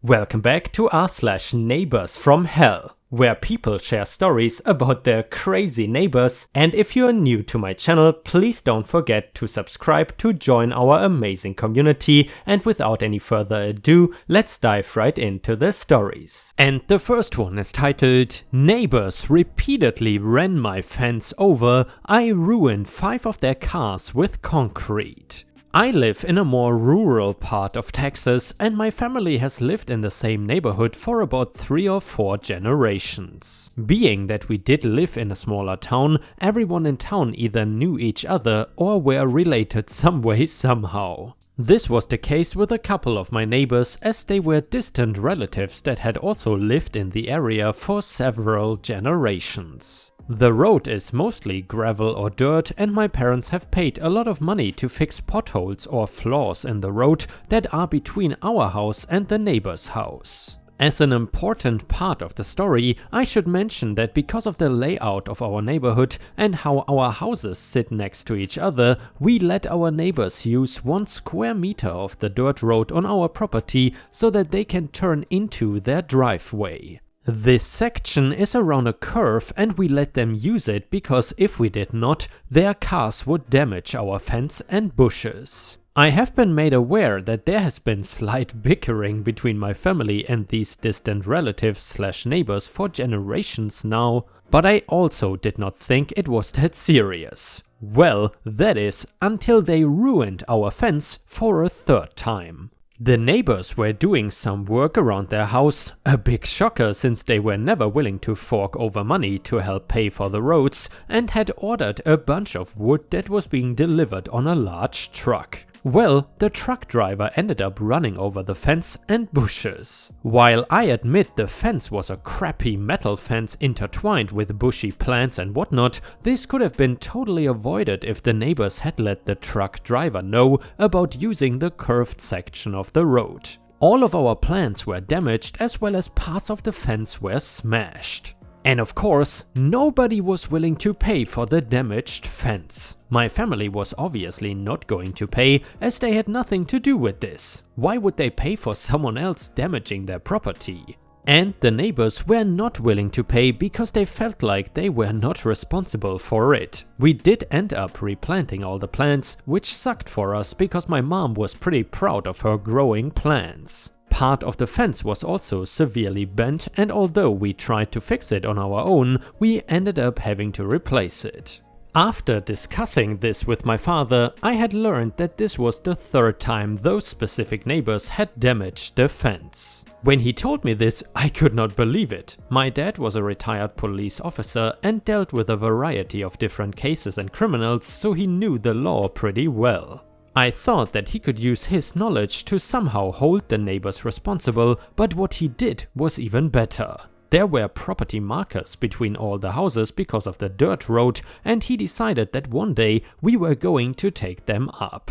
Welcome back to r/NeighborsFromHell, where people share stories about their crazy neighbors, and if you're new to my channel, please don't forget to subscribe to join our amazing community, and without any further ado, let's dive right into the stories. And the first one is titled, "Neighbors repeatedly ran my fence over, I ruined 5 of their cars with concrete." I live in a more rural part of Texas, and my family has lived in the same neighborhood for about 3 or 4 generations. Being that we did live in a smaller town, everyone in town either knew each other or were related some way somehow. This was the case with a couple of my neighbors, as they were distant relatives that had also lived in the area for several generations. The road is mostly gravel or dirt, and my parents have paid a lot of money to fix potholes or flaws in the road that are between our house and the neighbor's house. As an important part of the story, I should mention that because of the layout of our neighborhood and how our houses sit next to each other, we let our neighbors use 1 square meter of the dirt road on our property so that they can turn into their driveway. This section is around a curve, and we let them use it because if we did not, their cars would damage our fence and bushes. I have been made aware that there has been slight bickering between my family and these distant relatives/neighbors for generations now, but I also did not think it was that serious. Well, that is, until they ruined our fence for a 3rd time. The neighbors were doing some work around their house, a big shocker since they were never willing to fork over money to help pay for the roads, and had ordered a bunch of wood that was being delivered on a large truck. Well, the truck driver ended up running over the fence and bushes. While I admit the fence was a crappy metal fence intertwined with bushy plants and whatnot, this could have been totally avoided if the neighbors had let the truck driver know about using the curved section of the road. All of our plants were damaged, as well as parts of the fence were smashed. And of course, nobody was willing to pay for the damaged fence. My family was obviously not going to pay, as they had nothing to do with this. Why would they pay for someone else damaging their property? And the neighbors were not willing to pay because they felt like they were not responsible for it. We did end up replanting all the plants, which sucked for us because my mom was pretty proud of her growing plants. Part of the fence was also severely bent, and although we tried to fix it on our own, we ended up having to replace it. After discussing this with my father, I had learned that this was the 3rd time those specific neighbors had damaged the fence. When he told me this, I could not believe it. My dad was a retired police officer and dealt with a variety of different cases and criminals, so he knew the law pretty well. I thought that he could use his knowledge to somehow hold the neighbors responsible, but what he did was even better. There were property markers between all the houses because of the dirt road, and he decided that one day we were going to take them up.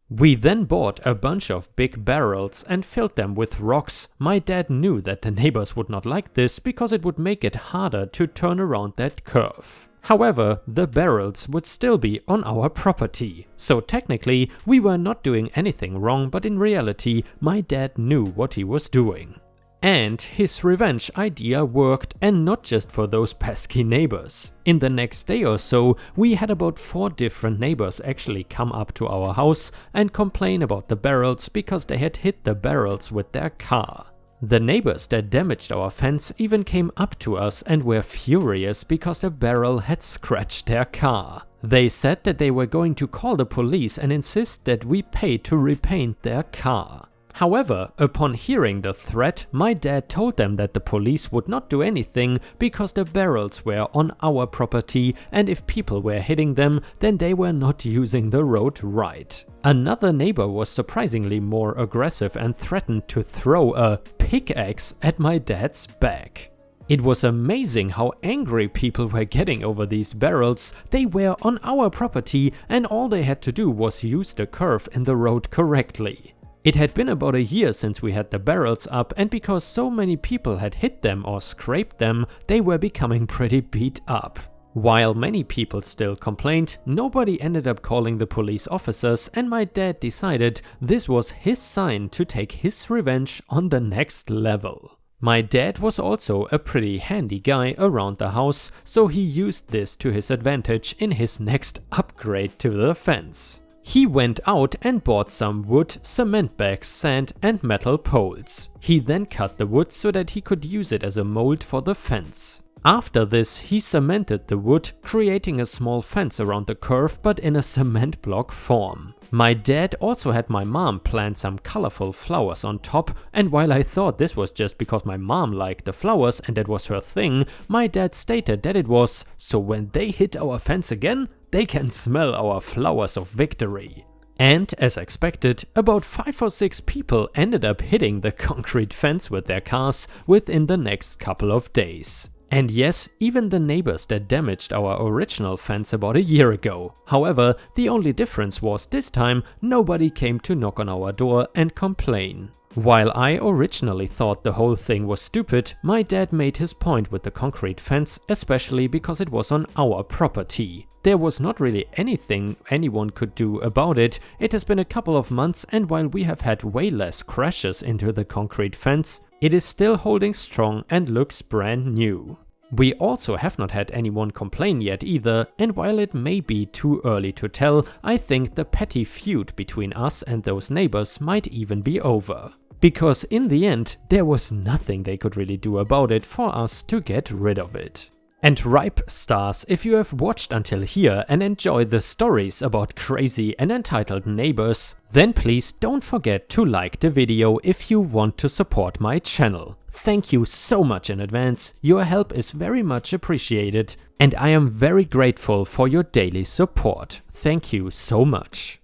We then bought a bunch of big barrels and filled them with rocks. My dad knew that the neighbors would not like this because it would make it harder to turn around that curve. However, the barrels would still be on our property, so technically we were not doing anything wrong, but in reality my dad knew what he was doing. And his revenge idea worked, and not just for those pesky neighbors. In the next day or so, we had about 4 different neighbors actually come up to our house and complain about the barrels because they had hit the barrels with their car. The neighbors that damaged our fence even came up to us and were furious because the barrel had scratched their car. They said that they were going to call the police and insist that we pay to repaint their car. However, upon hearing the threat, my dad told them that the police would not do anything because the barrels were on our property, and if people were hitting them, then they were not using the road right. Another neighbor was surprisingly more aggressive and threatened to throw a pickaxe at my dad's back. It was amazing how angry people were getting over these barrels. They were on our property, and all they had to do was use the curve in the road correctly. It had been about a year since we had the barrels up, and because so many people had hit them or scraped them, they were becoming pretty beat up. While many people still complained, nobody ended up calling the police officers, and my dad decided this was his sign to take his revenge on the next level. My dad was also a pretty handy guy around the house, so he used this to his advantage in his next upgrade to the fence. He went out and bought some wood, cement bags, sand and metal poles. He then cut the wood so that he could use it as a mold for the fence. After this, he cemented the wood, creating a small fence around the curve but in a cement block form. My dad also had my mom plant some colorful flowers on top, and while I thought this was just because my mom liked the flowers and that was her thing, my dad stated that it was so when they hit our fence again, they can smell our flowers of victory. And as expected, about 5 or 6 people ended up hitting the concrete fence with their cars within the next couple of days. And yes, even the neighbors that damaged our original fence about a year ago. However, the only difference was this time nobody came to knock on our door and complain. While I originally thought the whole thing was stupid, my dad made his point with the concrete fence, especially because it was on our property. There was not really anything anyone could do about it. It has been a couple of months, and while we have had way less crashes into the concrete fence, it is still holding strong and looks brand new. We also have not had anyone complain yet either, and while it may be too early to tell, I think the petty feud between us and those neighbors might even be over. Because in the end, there was nothing they could really do about it for us to get rid of it. And ripe stars, if you have watched until here and enjoy the stories about crazy and entitled neighbors, then please don't forget to like the video if you want to support my channel. Thank you so much in advance, your help is very much appreciated, and I am very grateful for your daily support. Thank you so much.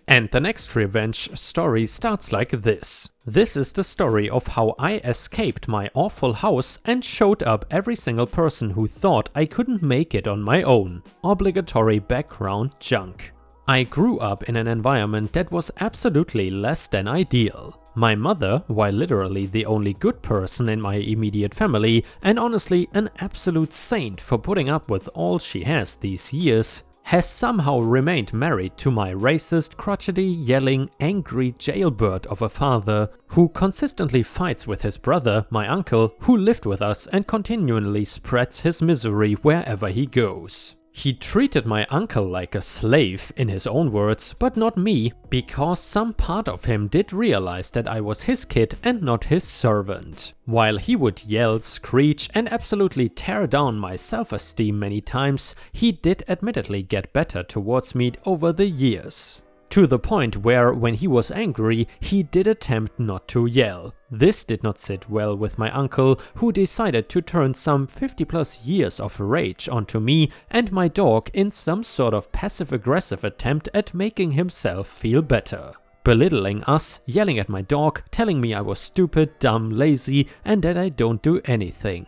And the next revenge story starts like this. This is the story of how I escaped my awful house and showed up every single person who thought I couldn't make it on my own. Obligatory background junk. I grew up in an environment that was absolutely less than ideal. My mother, while literally the only good person in my immediate family, and honestly an absolute saint for putting up with all she has these years, has somehow remained married to my racist, crotchety, yelling, angry jailbird of a father who consistently fights with his brother, my uncle, who lived with us and continually spreads his misery wherever he goes. He treated my uncle like a slave, in his own words, but not me, because some part of him did realize that I was his kid and not his servant. While he would yell, screech, and absolutely tear down my self-esteem many times, he did admittedly get better towards me over the years. To the point where, when he was angry, he did attempt not to yell. This did not sit well with my uncle, who decided to turn some 50+ years of rage onto me and my dog in some sort of passive-aggressive attempt at making himself feel better. Belittling us, yelling at my dog, telling me I was stupid, dumb, lazy, and that I don't do anything.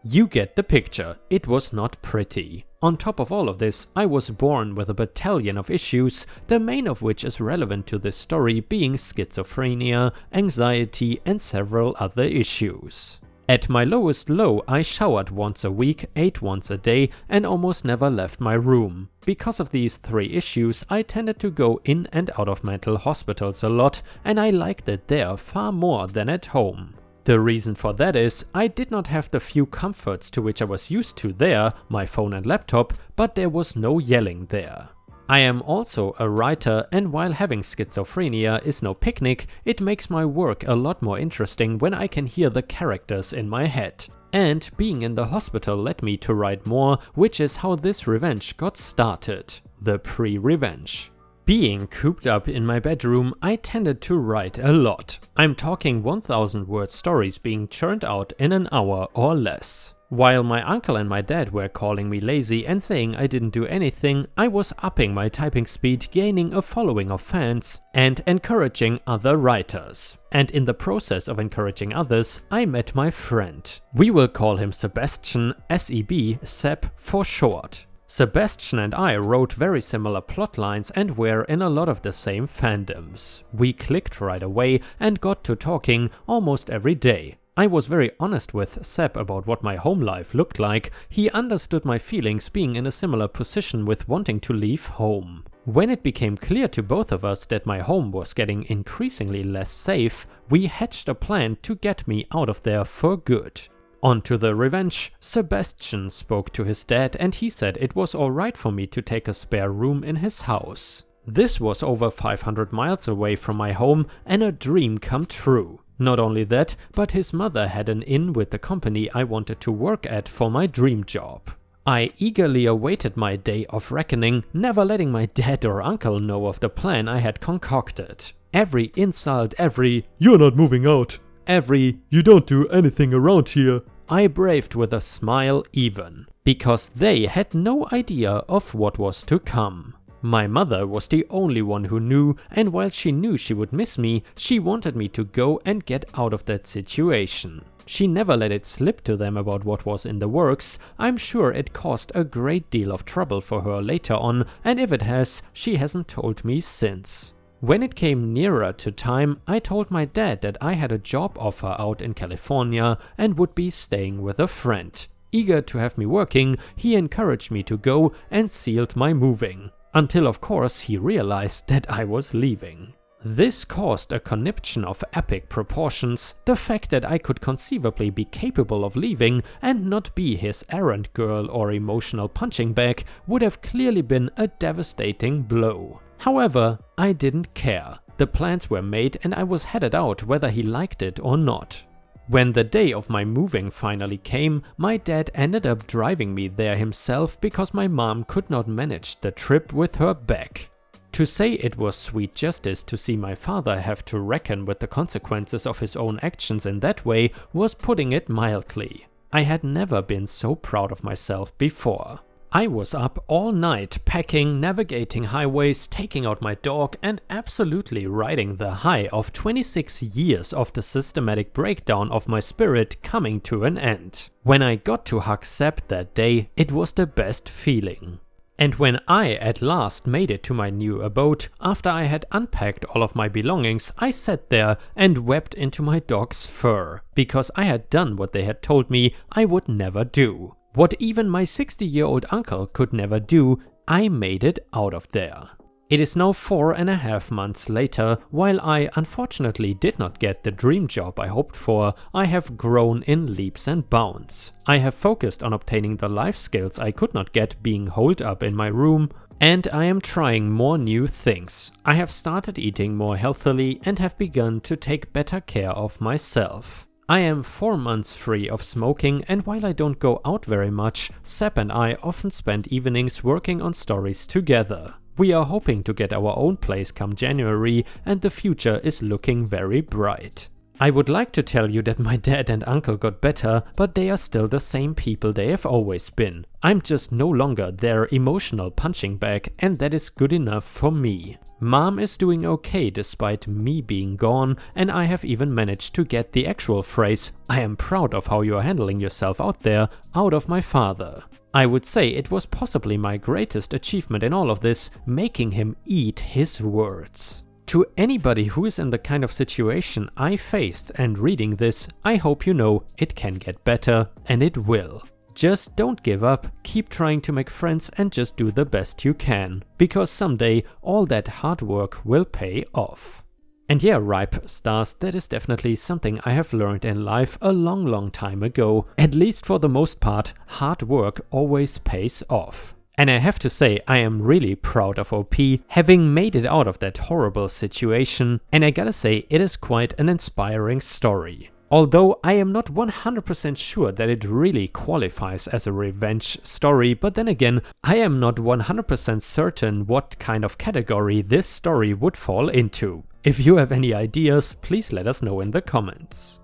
You get the picture, it was not pretty. On top of all of this, I was born with a battalion of issues, the main of which is relevant to this story being schizophrenia, anxiety and several other issues. At my lowest low, I showered once a week, ate once a day and almost never left my room. Because of these 3 issues, I tended to go in and out of mental hospitals a lot, and I liked it there far more than at home. The reason for that is, I did not have the few comforts to which I was used to there, my phone and laptop, but there was no yelling there. I am also a writer, and while having schizophrenia is no picnic, it makes my work a lot more interesting when I can hear the characters in my head. And being in the hospital led me to write more, which is how this revenge got started. The pre-revenge. Being cooped up in my bedroom, I tended to write a lot. I'm talking 1000-word stories being churned out in an hour or less. While my uncle and my dad were calling me lazy and saying I didn't do anything, I was upping my typing speed, gaining a following of fans, and encouraging other writers. And in the process of encouraging others, I met my friend. We will call him Sebastian, S-E-B, Seb for short. Sebastian and I wrote very similar plotlines and were in a lot of the same fandoms. We clicked right away and got to talking almost every day. I was very honest with Seb about what my home life looked like. He understood my feelings being in a similar position with wanting to leave home. When it became clear to both of us that my home was getting increasingly less safe, we hatched a plan to get me out of there for good. On to the revenge. Sebastian spoke to his dad and he said it was alright for me to take a spare room in his house. This was over 500 miles away from my home and a dream come true. Not only that, but his mother had an in with the company I wanted to work at for my dream job. I eagerly awaited my day of reckoning, never letting my dad or uncle know of the plan I had concocted. Every insult, every "you're not moving out," every "you don't do anything around here," I braved with a smile even, because they had no idea of what was to come. My mother was the only one who knew, and while she knew she would miss me, she wanted me to go and get out of that situation. She never let it slip to them about what was in the works. I'm sure it caused a great deal of trouble for her later on, and if it has, she hasn't told me since. When it came nearer to time, I told my dad that I had a job offer out in California and would be staying with a friend. Eager to have me working, he encouraged me to go and sealed my moving. Until of course he realized that I was leaving. This caused a conniption of epic proportions. The fact that I could conceivably be capable of leaving and not be his errand girl or emotional punching bag would have clearly been a devastating blow. However, I didn't care. The plans were made and I was headed out whether he liked it or not. When the day of my moving finally came, my dad ended up driving me there himself because my mom could not manage the trip with her back. To say it was sweet justice to see my father have to reckon with the consequences of his own actions in that way was putting it mildly. I had never been so proud of myself before. I was up all night packing, navigating highways, taking out my dog and absolutely riding the high of 26 years of the systematic breakdown of my spirit coming to an end. When I got to hug Seb that day, it was the best feeling. And when I at last made it to my new abode, after I had unpacked all of my belongings, I sat there and wept into my dog's fur, because I had done what they had told me I would never do. What even my 60-year-old uncle could never do, I made it out of there. It is now 4.5 months later. While I unfortunately did not get the dream job I hoped for, I have grown in leaps and bounds. I have focused on obtaining the life skills I could not get being holed up in my room, and I am trying more new things. I have started eating more healthily and have begun to take better care of myself. I am 4 months free of smoking, and while I don't go out very much, Seb and I often spend evenings working on stories together. We are hoping to get our own place come January, and the future is looking very bright. I would like to tell you that my dad and uncle got better, but they are still the same people they have always been. I'm just no longer their emotional punching bag, and that is good enough for me. Mom is doing okay despite me being gone, and I have even managed to get the actual phrase "I am proud of how you are handling yourself out there" out of my father. I would say it was possibly my greatest achievement in all of this, making him eat his words. To anybody who is in the kind of situation I faced and reading this, I hope you know it can get better, and it will. Just don't give up, keep trying to make friends and just do the best you can, because someday all that hard work will pay off. And yeah, ripe stars, that is definitely something I have learned in life a long time ago. At least for the most part, hard work always pays off. And I have to say, I am really proud of OP having made it out of that horrible situation, and I gotta say, it is quite an inspiring story. Although I am not 100% sure that it really qualifies as a revenge story, but then again, I am not 100% certain what kind of category this story would fall into. If you have any ideas, please let us know in the comments.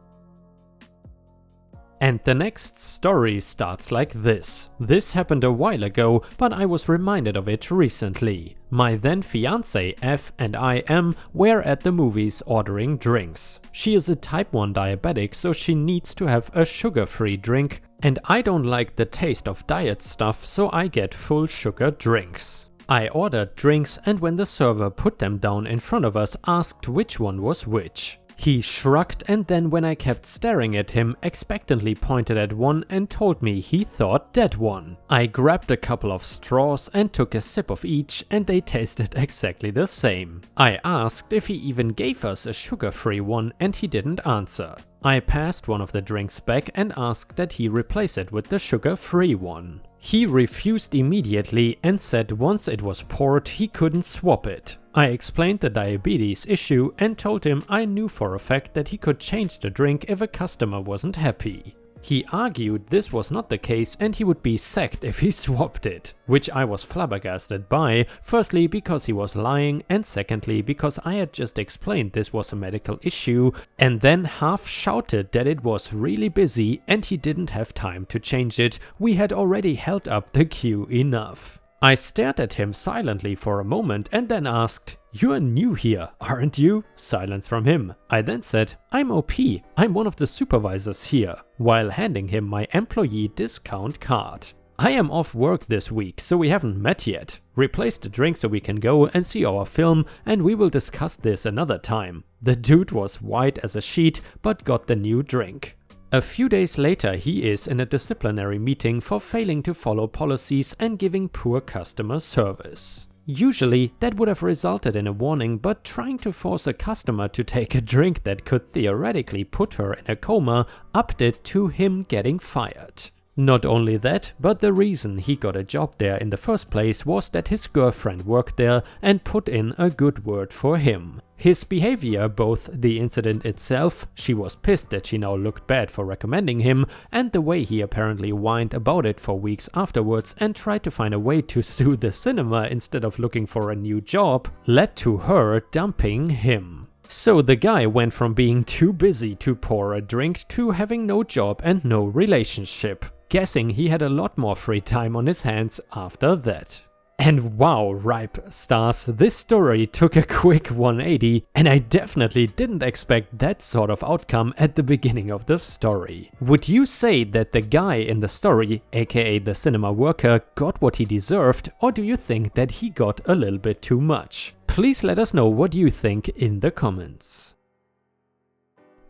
And the next story starts like this. This happened a while ago, but I was reminded of it recently. My then fiancée F and I M were at the movies ordering drinks. She is a type 1 diabetic, so she needs to have a sugar-free drink, and I don't like the taste of diet stuff, so I get full sugar drinks. I ordered drinks, and when the server put them down in front of us, asked which one was which. He shrugged, and then when I kept staring at him, expectantly pointed at one and told me he thought that one. I grabbed a couple of straws and took a sip of each, and they tasted exactly the same. I asked if he even gave us a sugar-free one, and he didn't answer. I passed one of the drinks back and asked that he replace it with the sugar-free one. He refused immediately and said once it was poured he couldn't swap it. I explained the diabetes issue and told him I knew for a fact that he could change the drink if a customer wasn't happy. He argued this was not the case and he would be sacked if he swapped it, which I was flabbergasted by, firstly because he was lying and secondly because I had just explained this was a medical issue and then half shouted that it was really busy and he didn't have time to change it, we had already held up the queue enough. I stared at him silently for a moment and then asked, "You're new here, aren't you?" Silence from him. I then said, "I'm OP, I'm one of the supervisors here," while handing him my employee discount card. "I am off work this week, so we haven't met yet. Replace the drink so we can go and see our film and we will discuss this another time." The dude was white as a sheet but got the new drink. A few days later he is in a disciplinary meeting for failing to follow policies and giving poor customer service. Usually that would have resulted in a warning, but trying to force a customer to take a drink that could theoretically put her in a coma upped it to him getting fired. Not only that, but the reason he got a job there in the first place was that his girlfriend worked there and put in a good word for him. His behavior, both the incident itself, she was pissed that she now looked bad for recommending him, and the way he apparently whined about it for weeks afterwards and tried to find a way to sue the cinema instead of looking for a new job, led to her dumping him. So the guy went from being too busy to pour a drink to having no job and no relationship. Guessing he had a lot more free time on his hands after that. And wow, Ripe Stars, this story took a quick 180 and I definitely didn't expect that sort of outcome at the beginning of the story. Would you say that the guy in the story, aka the cinema worker, got what he deserved, or do you think that he got a little bit too much? Please let us know what you think in the comments.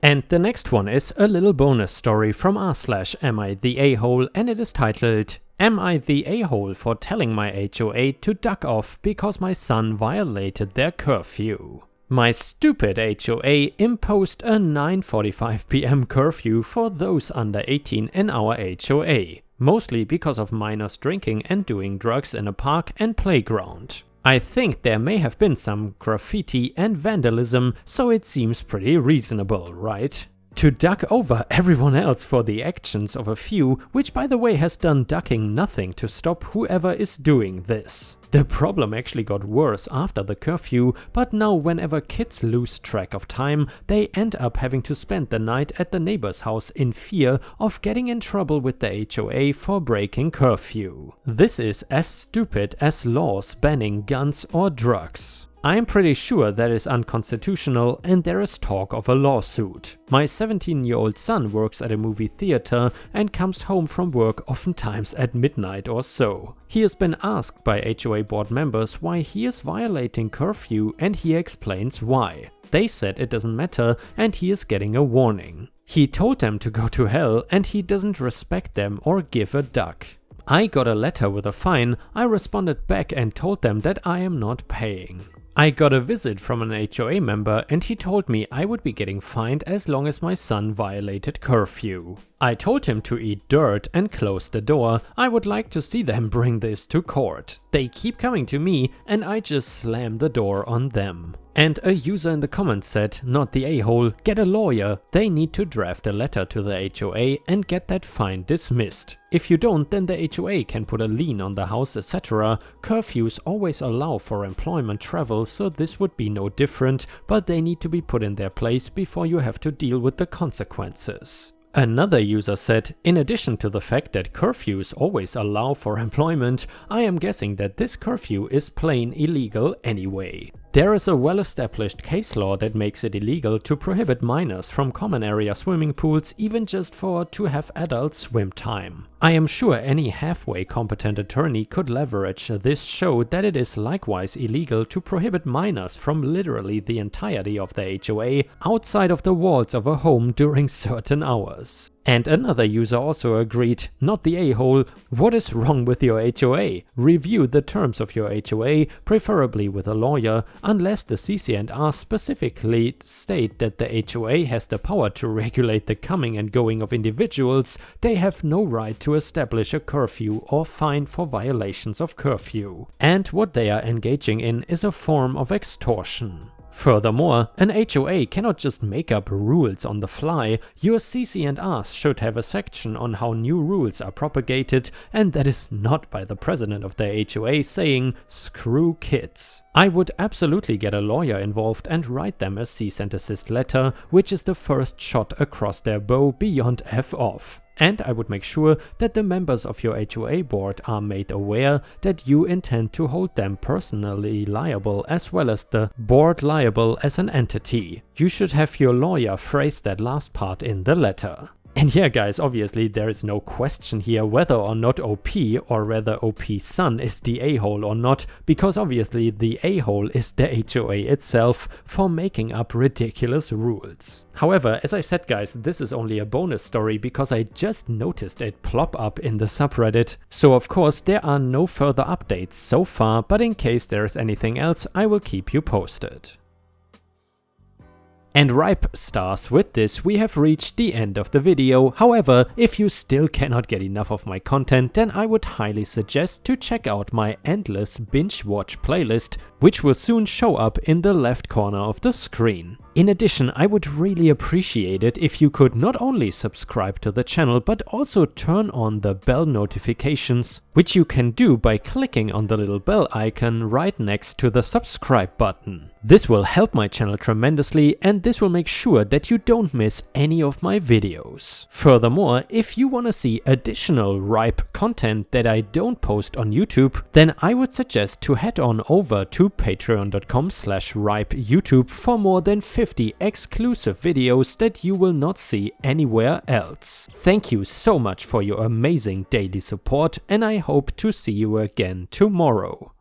And the next one is a little bonus story from r/am I the a-hole, and it is titled "Am I the a-hole for telling my HOA to duck off because my son violated their curfew? My stupid HOA imposed a 9:45 PM curfew for those under 18 in our HOA, mostly because of minors drinking and doing drugs in a park and playground. I think there may have been some graffiti and vandalism, so it seems pretty reasonable, right? To duck over everyone else for the actions of a few, which by the way has done ducking nothing to stop whoever is doing this. The problem actually got worse after the curfew, but now whenever kids lose track of time, they end up having to spend the night at the neighbor's house in fear of getting in trouble with the HOA for breaking curfew. This is as stupid as laws banning guns or drugs. I'm pretty sure that is unconstitutional and there is talk of a lawsuit. My 17-year-old son works at a movie theater and comes home from work oftentimes at midnight or so. He has been asked by HOA board members why he is violating curfew and he explains why. They said it doesn't matter and he is getting a warning. He told them to go to hell and he doesn't respect them or give a duck. I got a letter with a fine. I responded back and told them that I am not paying. I got a visit from an HOA member and he told me I would be getting fined as long as my son violated curfew. I told him to eat dirt and close the door. I would like to see them bring this to court. They keep coming to me and I just slam the door on them. And a user in the comments said, not the a-hole, get a lawyer. They need to draft a letter to the HOA and get that fine dismissed. If you don't, then the HOA can put a lien on the house, etc. Curfews always allow for employment travel, so this would be no different, but they need to be put in their place before you have to deal with the consequences. Another user said, in addition to the fact that curfews always allow for employment, I am guessing that this curfew is plain illegal anyway. There is a well-established case law that makes it illegal to prohibit minors from common area swimming pools even just for to have adult swim time. I am sure any halfway competent attorney could leverage this show that it is likewise illegal to prohibit minors from literally the entirety of the HOA outside of the walls of a home during certain hours. And another user also agreed, not the a-hole, what is wrong with your HOA? Review the terms of your HOA, preferably with a lawyer, unless the CC&R specifically state that the HOA has the power to regulate the coming and going of individuals. They have no right to establish a curfew or fine for violations of curfew. And what they are engaging in is a form of extortion. Furthermore, an HOA cannot just make up rules on the fly. Your CC&Rs should have a section on how new rules are propagated, and that is not by the president of the HOA saying, "Screw kids." I would absolutely get a lawyer involved and write them a cease and desist letter, which is the first shot across their bow beyond F off. And I would make sure that the members of your HOA board are made aware that you intend to hold them personally liable as well as the board liable as an entity. You should have your lawyer phrase that last part in the letter. And yeah guys, obviously there is no question here whether or not OP or rather OP's son is the a-hole or not, because obviously the a-hole is the HOA itself for making up ridiculous rules. However, as I said guys, this is only a bonus story because I just noticed it plop up in the subreddit. So of course there are no further updates so far, but in case there is anything else I will keep you posted. And ripe stars, with this we have reached the end of the video. However, if you still cannot get enough of my content, then I would highly suggest to check out my endless binge watch playlist, which will soon show up in the left corner of the screen. In addition, I would really appreciate it if you could not only subscribe to the channel but also turn on the bell notifications, which you can do by clicking on the little bell icon right next to the subscribe button. This will help my channel tremendously, and this will make sure that you don't miss any of my videos. Furthermore, if you want to see additional ripe content that I don't post on YouTube, then I would suggest to head on over to patreon.com/ripeyoutube for more than 50 exclusive videos that you will not see anywhere else. Thank you so much for your amazing daily support, and I hope to see you again tomorrow.